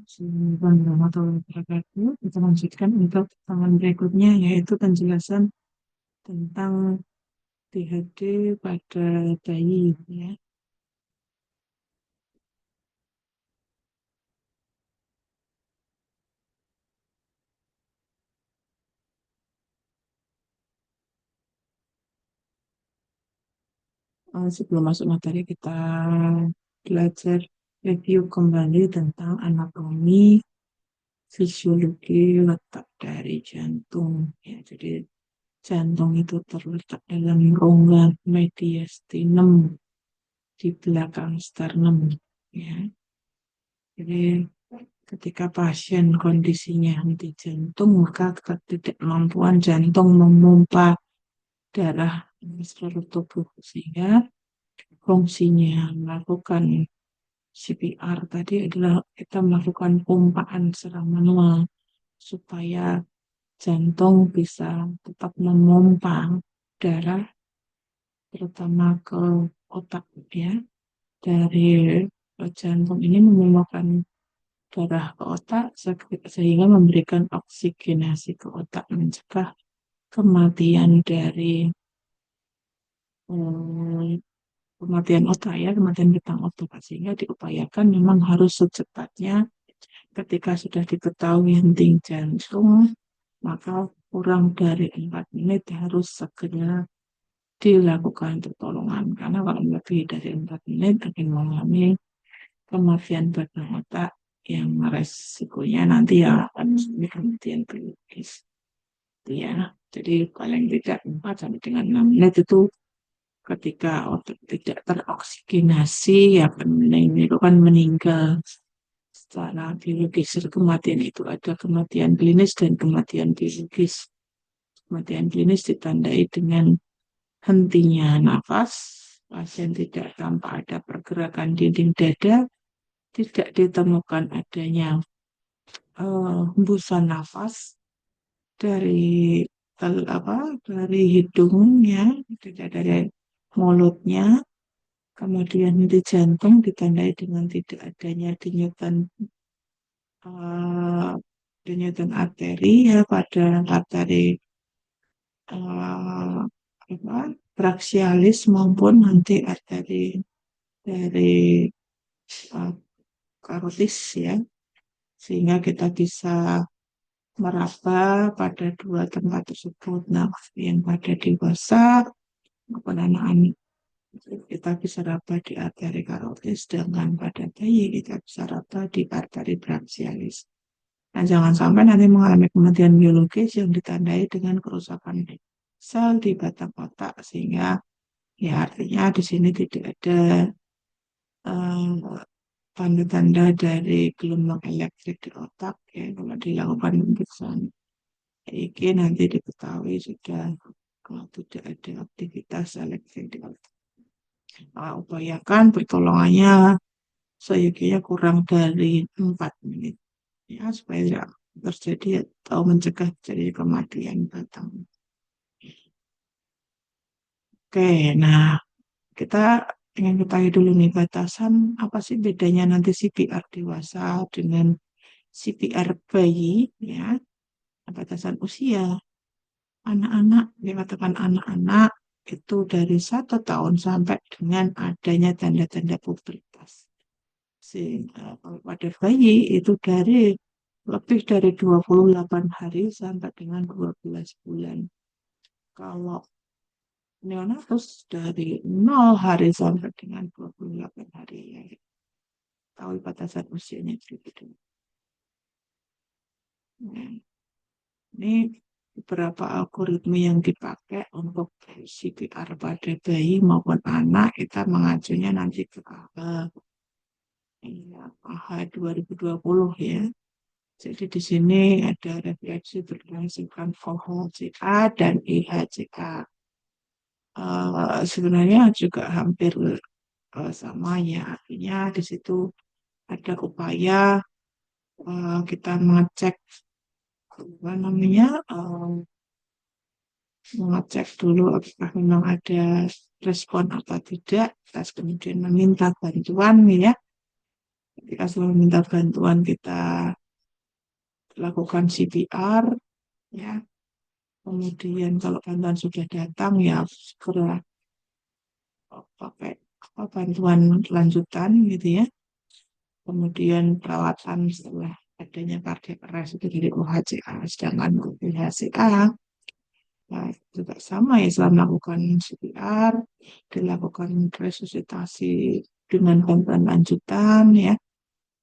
Warahmatullahi wabarakatuh. Kita lanjutkan untuk pertemuan berikutnya, yaitu penjelasan tentang THD pada bayi. Ya. Sebelum masuk materi, kita belajar review kembali tentang anatomi, fisiologi, letak dari jantung. Ya, jadi jantung itu terletak dalam rongga mediastinum di belakang sternum. Ya. Jadi ketika pasien kondisinya henti jantung, maka ketidakmampuan jantung memompa darah ke seluruh tubuh sehingga fungsinya melakukan CPR tadi adalah kita melakukan pompaan secara manual supaya jantung bisa tetap memompa darah terutama ke otak ya. Dari jantung ini menyumbangkan darah ke otak sehingga memberikan oksigenasi ke otak mencegah kematian dari eh, kematian otak ya, kematian bentang otak sehingga diupayakan memang harus secepatnya ketika sudah diketahui henti jantung maka kurang dari 4 menit harus segera dilakukan pertolongan karena kalau lebih dari 4 menit akan mengalami kematian batang otak yang resikonya nanti ya akan kematian biologis. Ya, jadi paling tidak 4 sampai dengan 6 menit itu ketika otak tidak teroksigenasi ya itu kan meninggal secara biologis. Kematian itu ada kematian klinis dan kematian biologis. Kematian klinis ditandai dengan hentinya nafas, pasien tidak tampak ada pergerakan dinding dada, tidak ditemukan adanya hembusan nafas dari dari hidungnya, tidak dari mulutnya, kemudian henti jantung ditandai dengan tidak adanya eh, denyutan arteri ya pada arteri eh, brachialis maupun nanti arteri dari eh, karotis ya, sehingga kita bisa meraba pada dua tempat tersebut. Nah, yang pada dewasa maupun anak-anak kita bisa raba di arteri karotis, sedangkan pada bayi kita bisa raba di arteri brachialis. Nah, jangan sampai nanti mengalami kematian biologis yang ditandai dengan kerusakan sel di batang otak, sehingga ya artinya di sini tidak ada eh, tanda-tanda dari gelombang elektrik di otak ya kalau dilakukan pemeriksaan EEG nanti diketahui sudah kalau tidak ada aktivitas elektrik di otak. Upayakan pertolongannya seyogianya kurang dari 4 menit ya supaya tidak terjadi atau mencegah terjadi kematian batang. Oke, nah kita ingin ketahui dulu nih batasan apa sih bedanya nanti CPR dewasa dengan CPR bayi ya, batasan usia anak-anak, dikatakan anak-anak itu dari 1 tahun sampai dengan adanya tanda-tanda pubertas. Sehingga kalau pada bayi itu dari lebih dari 28 hari sampai dengan 12 bulan. Kalau neonatus dari 0 hari sampai dengan 28 hari ya. Tahu batasan usianya begitu. Nah, ini beberapa algoritma yang dipakai untuk CPR pada bayi maupun anak kita mengacunya nanti ke AH 2020 ya. Jadi di sini ada refleksi berdasarkan OHCA dan IHCA. Sebenarnya juga hampir sama ya. Artinya di situ ada upaya kita mengecek apa namanya mengecek dulu apakah memang ada respon atau tidak, terus kemudian meminta bantuan ya Ketika sudah minta bantuan kita lakukan CPR, ya. Kemudian kalau bantuan sudah datang ya segera pakai bantuan lanjutan gitu ya. Kemudian perawatan setelah adanya cardiac arrest itu dari UHCA, sedangkan untuk UHCA nah, juga sama ya setelah melakukan CPR, dilakukan resusitasi dengan bantuan lanjutan ya,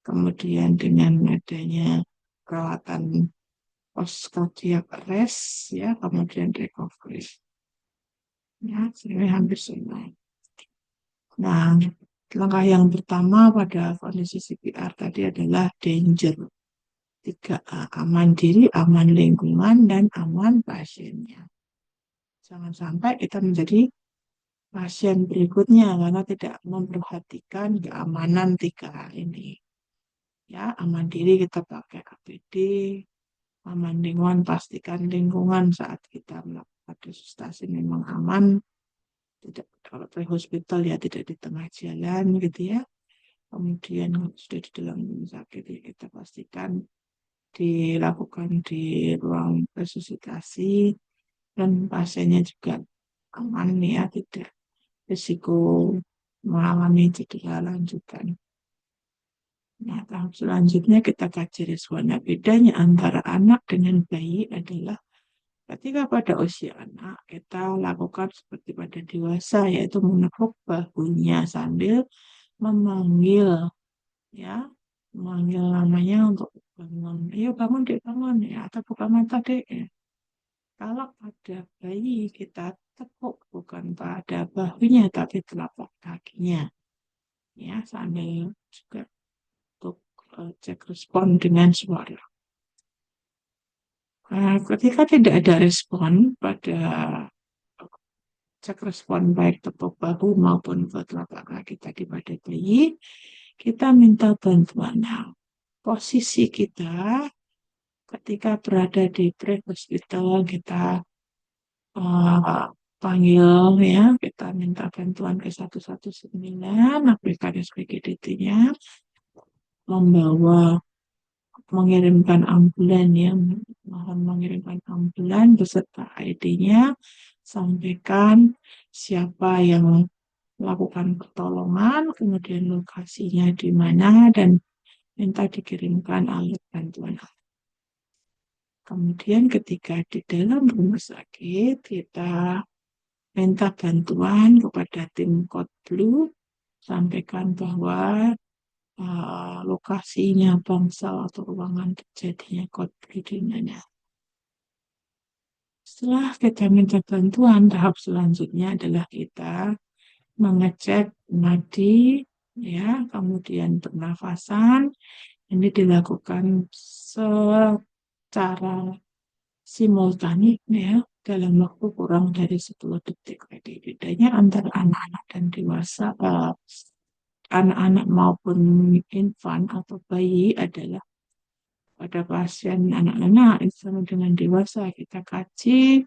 kemudian dengan adanya perawatan post cardiac arrest ya, kemudian recovery ya, sehingga hampir selesai. Nah, langkah yang pertama pada kondisi CPR tadi adalah danger. 3A, aman diri, aman lingkungan, dan aman pasiennya. Jangan sampai kita menjadi pasien berikutnya karena tidak memperhatikan keamanan 3A ini. Ya, aman diri kita pakai APD, aman lingkungan, pastikan lingkungan saat kita melakukan resusitasi memang aman, tidak kalau pre-hospital ya tidak di tengah jalan gitu ya. Kemudian sudah di dalam rumah sakit ya kita pastikan dilakukan di ruang resusitasi dan pasiennya juga aman ya, tidak risiko mengalami cedera lanjutan. Nah, tahap selanjutnya kita kaji respon. Nah, bedanya antara anak dengan bayi adalah ketika pada usia anak kita lakukan seperti pada dewasa yaitu menepuk bahunya sambil memanggil ya, memanggil namanya untuk bangun. Ayo bangun dek bangun ya atau buka mata dek. Ya. Kalau pada bayi kita tepuk bukan pada bahunya tapi telapak kakinya ya sambil juga untuk cek respon dengan suara. Nah, ketika tidak ada respon pada cek respon baik tepuk bahu maupun ke telapak kaki tadi pada bayi, kita minta bantuan. Nah, posisi kita ketika berada di pre-hospital kita uh, panggil ya, kita minta bantuan ke 119, aplikasi SPGDT-nya, membawa, mengirimkan ambulan ya, mohon mengirimkan ambulan beserta ID-nya, sampaikan siapa yang melakukan pertolongan, kemudian lokasinya di mana, dan minta dikirimkan alat bantuan. Kemudian ketika di dalam rumah sakit, kita minta bantuan kepada tim Code Blue, sampaikan bahwa lokasinya bangsal atau ruangan terjadinya Code Blue di mana. Setelah kita minta bantuan, tahap selanjutnya adalah kita mengecek nadi, ya, kemudian pernafasan. Ini dilakukan secara simultan ya dalam waktu kurang dari 10 detik. Jadi bedanya antara anak-anak dan dewasa, anak-anak maupun infan atau bayi adalah pada pasien anak-anak sama dengan dewasa kita kaji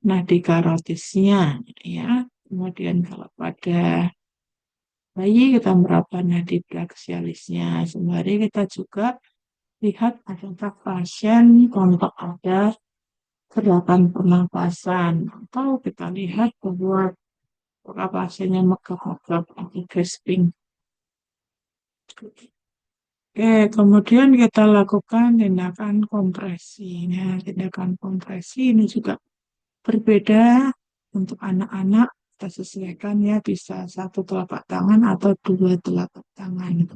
nadi karotisnya ya. Kemudian kalau pada bayi kita meraba nadi brachialisnya. Sembari kita juga lihat apakah pasien untuk ada gerakan pernapasan atau kita lihat bahwa apakah pasiennya megap-megap atau gasping. Oke, kemudian kita lakukan tindakan kompresi. Nah, tindakan kompresi ini juga berbeda untuk anak-anak. Kita sesuaikan ya, bisa satu telapak tangan atau dua telapak tangan.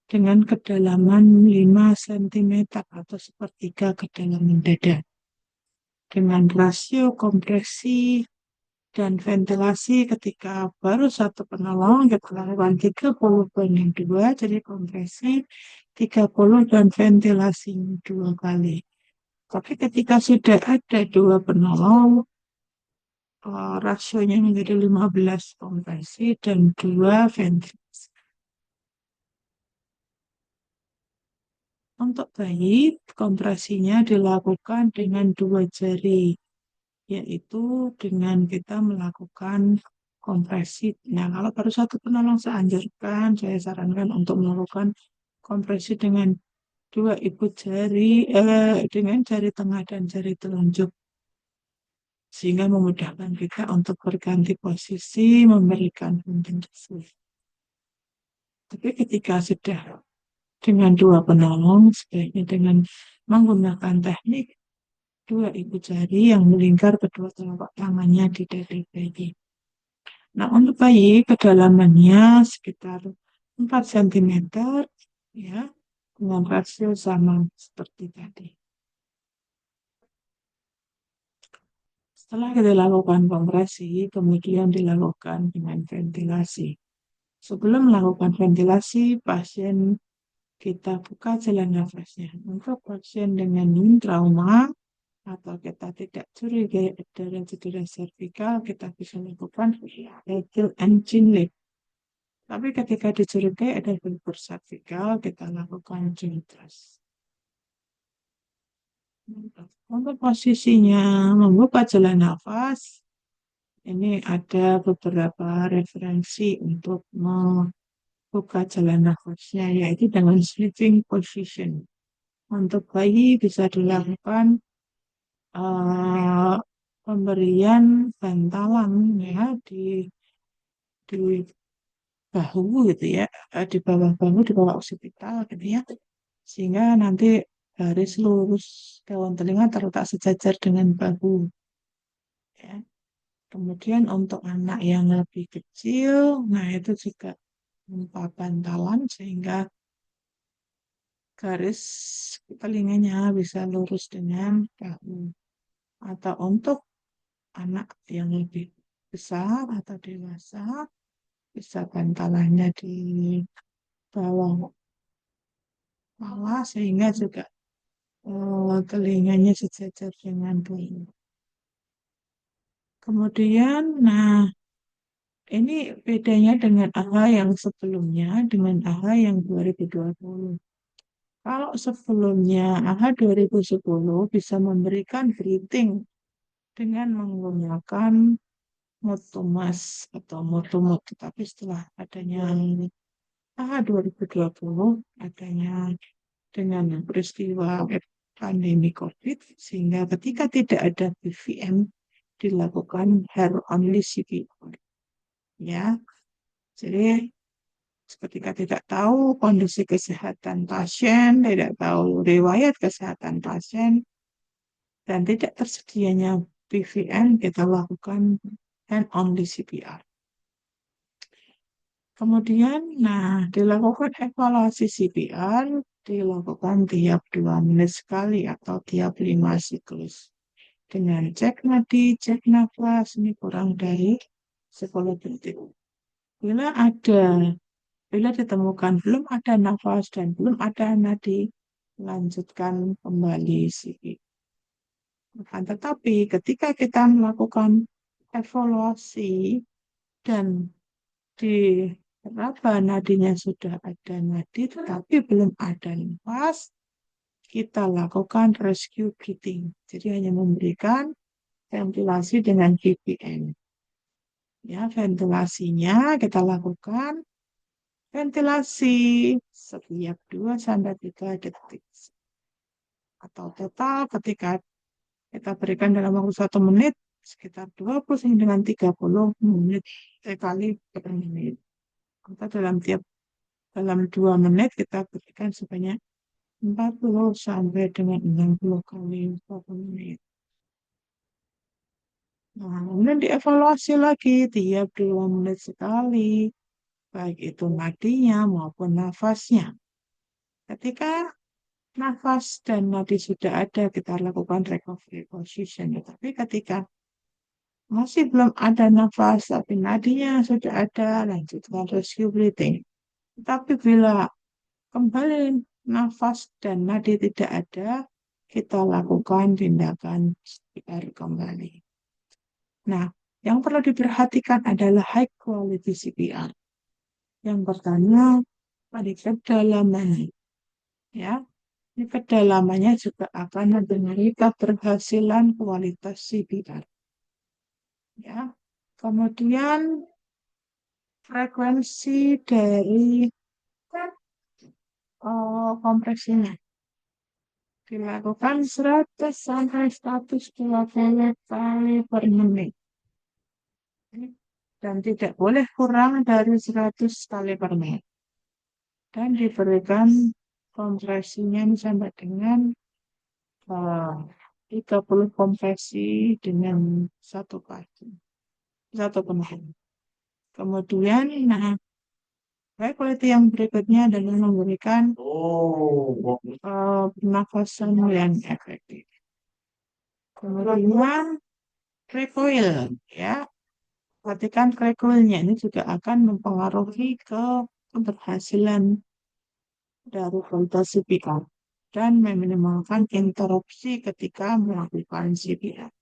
Dengan kedalaman 5 cm atau sepertiga kedalaman dada. Dengan rasio kompresi dan ventilasi ketika baru satu penolong kita lakukan 30/2 jadi kompresi 30 dan ventilasi 2 kali. Tapi ketika sudah ada 2 penolong rasionya menjadi 15 kompresi dan 2 ventilasi. Untuk bayi kompresinya dilakukan dengan 2 jari yaitu dengan kita melakukan kompresi. Nah, kalau baru satu penolong saya anjurkan, saya sarankan untuk melakukan Kompresi dengan dua ibu jari, dengan jari tengah dan jari telunjuk. Sehingga memudahkan kita untuk berganti posisi, memberikan kompensasi. Tapi ketika sudah dengan dua penolong, sebaiknya dengan menggunakan teknik dua ibu jari yang melingkar kedua telapak tangannya di dada bayi. Nah, untuk bayi kedalamannya sekitar 4 cm, ya, dengan rasio sama seperti tadi. Setelah kita lakukan kompresi, kemudian dilakukan dengan ventilasi. Sebelum melakukan ventilasi, pasien kita buka jalan nafasnya. Untuk pasien dengan trauma atau kita tidak curiga ada cedera servikal, kita bisa lakukan heel and chin lift. Tapi ketika dicurigai ada fiber servikal, kita lakukan chin thrust. Untuk posisinya membuka jalan nafas, ini ada beberapa referensi untuk membuka jalan nafasnya, yaitu dengan sleeping position. Untuk bayi bisa dilakukan uh, pemberian bantalan ya di bahu gitu ya, di bawah bahu, di bawah occipital gitu ya, sehingga nanti garis lurus daun telinga terletak sejajar dengan bahu ya. Kemudian untuk anak yang lebih kecil, nah itu juga tanpa bantalan sehingga garis telinganya bisa lurus dengan bahu. Atau untuk anak yang lebih besar atau dewasa, bisa bantalannya di bawah kepala sehingga juga telinganya sejajar dengan bahu. Kemudian, nah ini bedanya dengan AHA yang sebelumnya dengan AHA yang 2020. Kalau sebelumnya AHA 2010 bisa memberikan breathing dengan menggunakan mutu mas atau mutu mutu. Tapi setelah adanya AHA 2020, adanya dengan peristiwa pandemi COVID, sehingga ketika tidak ada BVM, dilakukan hair only CPR. Ya, jadi ketika tidak tahu kondisi kesehatan pasien, tidak tahu riwayat kesehatan pasien, dan tidak tersedianya BVM, kita lakukan hand only CPR. Kemudian, nah, dilakukan evaluasi CPR, dilakukan tiap 2 menit sekali atau tiap 5 siklus. Dengan cek nadi, cek nafas, ini kurang dari 10 detik. Bila ditemukan belum ada nafas dan belum ada nadi, lanjutkan kembali CPR. Tetapi ketika kita melakukan evaluasi dan di raba nadinya sudah ada nadi tetapi belum ada nafas, kita lakukan rescue breathing. Jadi hanya memberikan ventilasi dengan BPN. Ya, ventilasinya kita lakukan ventilasi setiap 2-3 detik. Atau total ketika kita berikan dalam waktu 1 menit, sekitar 20 dengan 30 menit sekali per menit. Atau dalam 2 menit kita berikan sebanyak 40 sampai dengan 60 kali per menit. Nah, kemudian dievaluasi lagi tiap 2 menit sekali, baik itu nadinya maupun nafasnya. Ketika nafas dan nadi sudah ada, kita lakukan recovery position. Tapi ketika masih belum ada nafas, tapi nadinya sudah ada, lanjutkan rescue breathing. Tapi bila kembali nafas dan nadi tidak ada, kita lakukan tindakan CPR kembali. Nah, yang perlu diperhatikan adalah high quality CPR. Yang pertama, pada kedalaman. Ya, ini kedalamannya juga akan mempengaruhi keberhasilan kualitas CPR. Ya, kemudian frekuensi dari kompresinya. Dilakukan 100 sampai 120 kali per menit. Dan tidak boleh kurang dari 100 kali per menit. Dan diberikan kompresinya sampai dengan 30 kompresi dengan satu menit. Kemudian, nah, quality yang berikutnya adalah memberikan pernafasan yang efektif. Kemudian recoil, ya, perhatikan recoilnya ini juga akan mempengaruhi ke keberhasilan dari voltase CPR dan meminimalkan interupsi ketika melakukan CPR.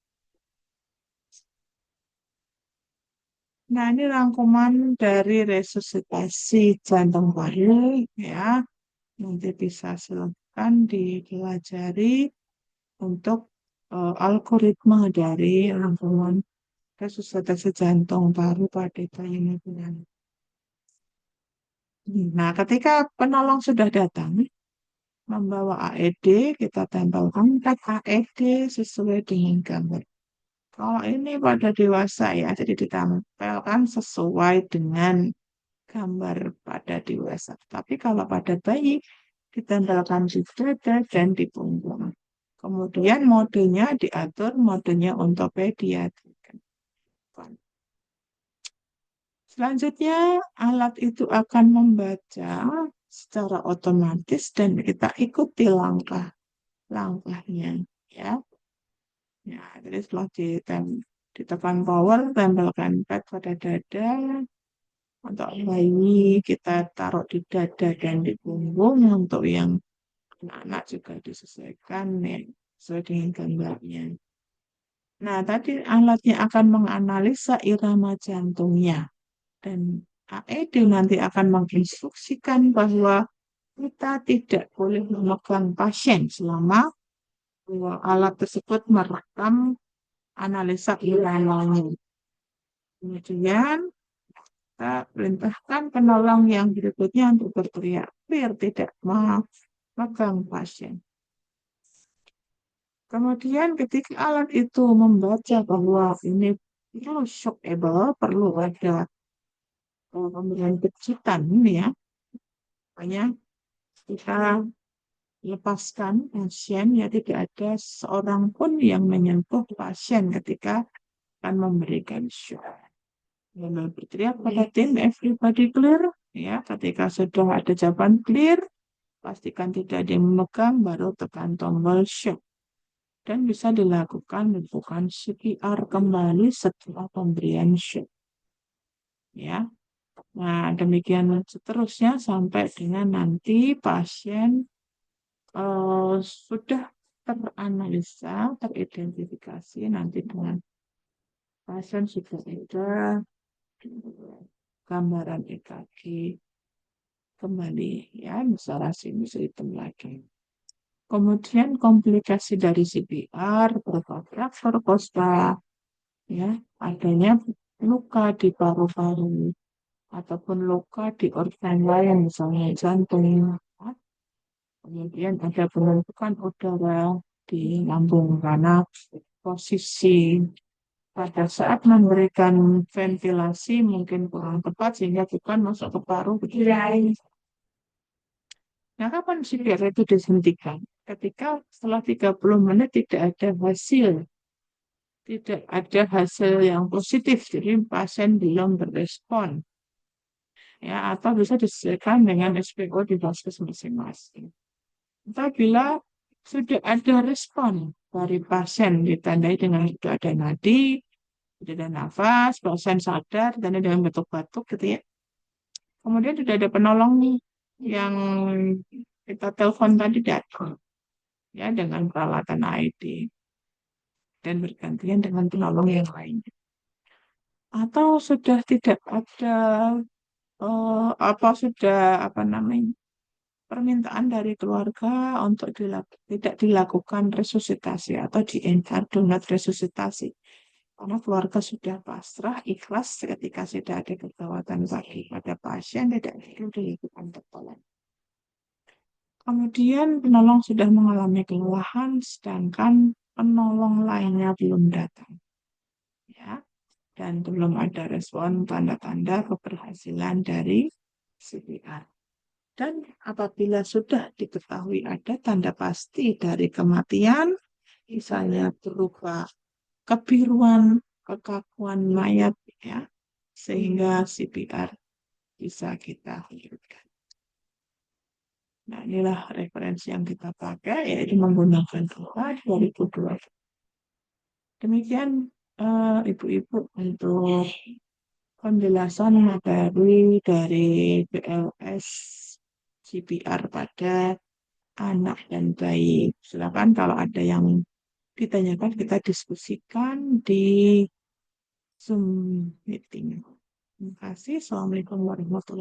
Nah, ini rangkuman dari resusitasi jantung paru, ya. Nanti bisa silakan dipelajari untuk algoritma dari rangkuman resusitasi jantung paru pada bayi nebulan. Nah, ketika penolong sudah datang, membawa AED, kita tempelkan tag AED sesuai dengan gambar. Kalau ini pada dewasa ya, jadi ditempelkan sesuai dengan gambar pada dewasa. Tapi kalau pada bayi, ditempelkan di dada dan di punggung. Kemudian modenya diatur, modenya untuk pediatrik. Selanjutnya, alat itu akan membaca secara otomatis dan kita ikuti langkah-langkahnya. Ya. Ya, jadi setelah ditekan power, tempelkan pad pada dada. Untuk bayi kita taruh di dada dan di punggung. Untuk yang anak-anak juga disesuaikan ya, sesuai dengan gambarnya. Nah, tadi alatnya akan menganalisa irama jantungnya. Dan AED nanti akan menginstruksikan bahwa kita tidak boleh memegang pasien selama alat tersebut merekam analisa iramanya. Kemudian kita perintahkan penolong yang berikutnya untuk berteriak biar tidak memegang pasien. Kemudian ketika alat itu membaca bahwa ini perlu shockable, perlu ada pemberian kejutan ini ya, makanya kita lepaskan pasien ya, tidak ada seorang pun yang menyentuh pasien ketika akan memberikan shock. Lalu berteriak pada tim everybody clear ya, ketika sudah ada jawaban clear pastikan tidak ada yang memegang, baru tekan tombol shock dan bisa dilakukan CPR kembali setelah pemberian shock ya. Nah, demikian seterusnya sampai dengan nanti pasien sudah teranalisa, teridentifikasi nanti dengan pasien sudah ada gambaran EKG kembali ya, misalnya sinus hitam lagi. Kemudian komplikasi dari CPR berupa fraktur kosta, ya, adanya luka di paru-paru ataupun luka di organ lain, misalnya jantung. Kemudian ada penumpukan udara di lambung karena posisi pada saat memberikan ventilasi mungkin kurang tepat sehingga bukan masuk ke paru. Nah, kapan CPR itu dihentikan? Ketika setelah 30 menit tidak ada hasil yang positif, jadi pasien belum berespon. Ya, atau bisa disesuaikan dengan SPO di vaskes masing-masing. Apabila sudah ada respon dari pasien ditandai dengan sudah ada nadi, sudah ada nafas, pasien sadar, dan dengan batuk-batuk gitu ya. Kemudian sudah ada penolong nih yang kita telepon tadi datang ya dengan peralatan ID dan bergantian dengan penolong yang lainnya. Atau sudah tidak ada permintaan dari keluarga untuk tidak dilakukan resusitasi atau di-NR donat resusitasi. Karena keluarga sudah pasrah, ikhlas ketika sudah ada kegawatan bagi pada pasien, tidak perlu dilakukan pertolongan. Kemudian penolong sudah mengalami kelelahan, sedangkan penolong lainnya belum datang, ya, dan belum ada respon tanda-tanda keberhasilan dari CPR. Dan apabila sudah diketahui ada tanda pasti dari kematian, misalnya berupa kebiruan, kekakuan mayat, ya, sehingga CPR bisa kita lanjutkan. Nah, inilah referensi yang kita pakai, yaitu menggunakan doa 2020. Demikian, Ibu-ibu, untuk penjelasan materi dari BLS CPR pada anak dan bayi. Silakan kalau ada yang ditanyakan, kita diskusikan di Zoom meeting. Terima kasih. Assalamualaikum warahmatullahi wabarakatuh.